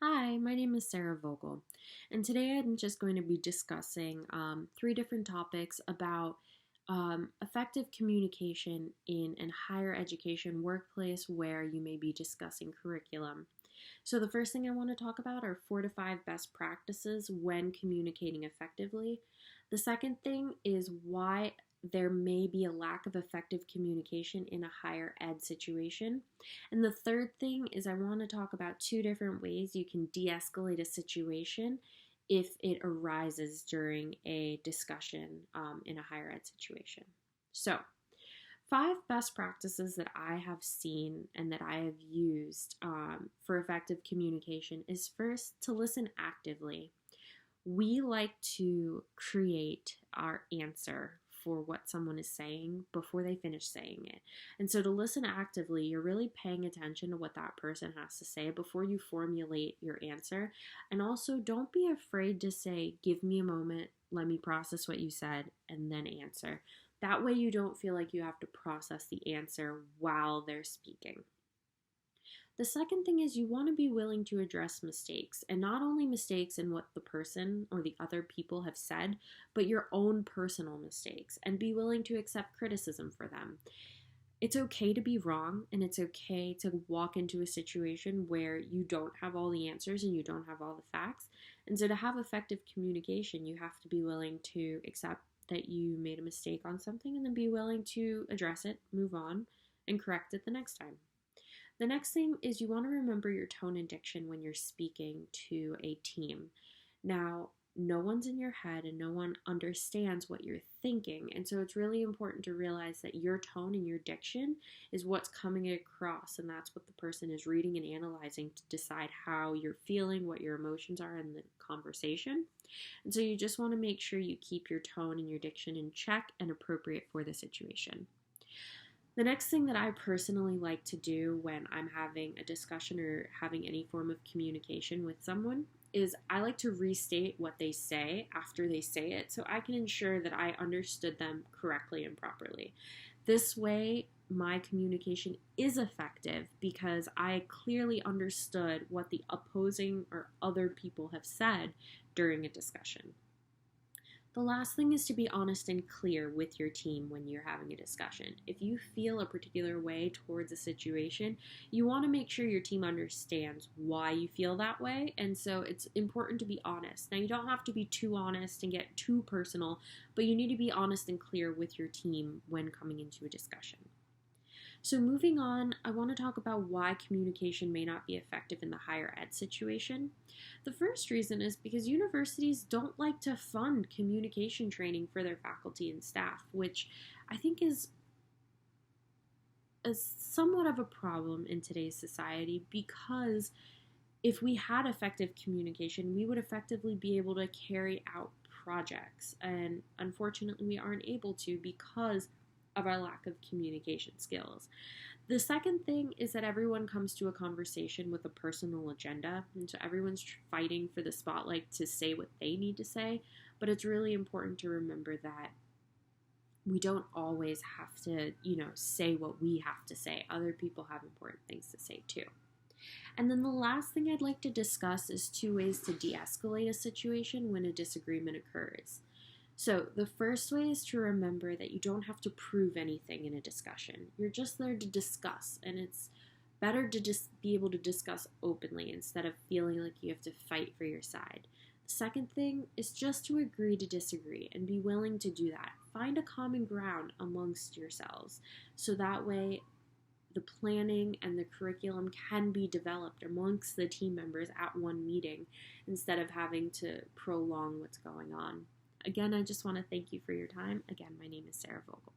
Hi, my name is Sarah Vogel, and today I'm just going to be discussing three different topics about effective communication in a higher education workplace where you may be discussing curriculum. So, the first thing I want to talk about are 4 to 5 best practices when communicating effectively. The second thing is why there may be a lack of effective communication in a higher ed situation. And the third thing is I want to talk about two different ways you can de escalate a situation if it arises during a discussion in a higher ed situation. So, 5 best practices that I have seen and that I have used for effective communication is first to listen actively. We like to create our answer for what someone is saying before they finish saying it. And so to listen actively, you're really paying attention to what that person has to say before you formulate your answer. And also, don't be afraid to say, give me a moment, let me process what you said, and then answer. That way, you don't feel like you have to process the answer while they're speaking. The second thing is you want to be willing to address mistakes, and not only mistakes in what the person or the other people have said, but your own personal mistakes, and be willing to accept criticism for them. It's okay to be wrong, and it's okay to walk into a situation where you don't have all the answers and you don't have all the facts. And so, to have effective communication, you have to be willing to accept that you made a mistake on something and then be willing to address it, move on, and correct it the next time. The next thing is you want to remember your tone and diction when you're speaking to a team. Now, no one's in your head and no one understands what you're thinking. And so it's really important to realize that your tone and your diction is what's coming across, and that's what the person is reading and analyzing to decide how you're feeling, what your emotions are in the conversation. And so you just want to make sure you keep your tone and your diction in check and appropriate for the situation. The next thing that I personally like to do when I'm having a discussion or having any form of communication with someone is I like to restate what they say after they say it so I can ensure that I understood them correctly and properly. This way, my communication is effective because I clearly understood what the opposing or other people have said during a discussion. The last thing is to be honest and clear with your team when you're having a discussion. If you feel a particular way towards a situation, you want to make sure your team understands why you feel that way, and so it's important to be honest. Now, you don't have to be too honest and get too personal, but you need to be honest and clear with your team when coming into a discussion. So, moving on, I want to talk about why communication may not be effective in the higher ed situation. The first reason is because universities don't like to fund communication training for their faculty and staff, which I think is somewhat of a problem in today's society because if we had effective communication, we would effectively be able to carry out projects. And unfortunately, we aren't able to because of our lack of communication skills. The second thing is that everyone comes to a conversation with a personal agenda, and so everyone's fighting for the spotlight to say what they need to say, but it's really important to remember that we don't always have to, say what we have to say. Other people have important things to say too. And then the last thing I'd like to discuss is 2 ways to de-escalate a situation when a disagreement occurs. So, the first way is to remember that you don't have to prove anything in a discussion. You're just there to discuss, and it's better to just be able to discuss openly instead of feeling like you have to fight for your side. The second thing is just to agree to disagree and be willing to do that. Find a common ground amongst yourselves so that way the planning and the curriculum can be developed amongst the team members at one meeting instead of having to prolong what's going on. Again, I just want to thank you for your time. Again, my name is Sarah Vogel.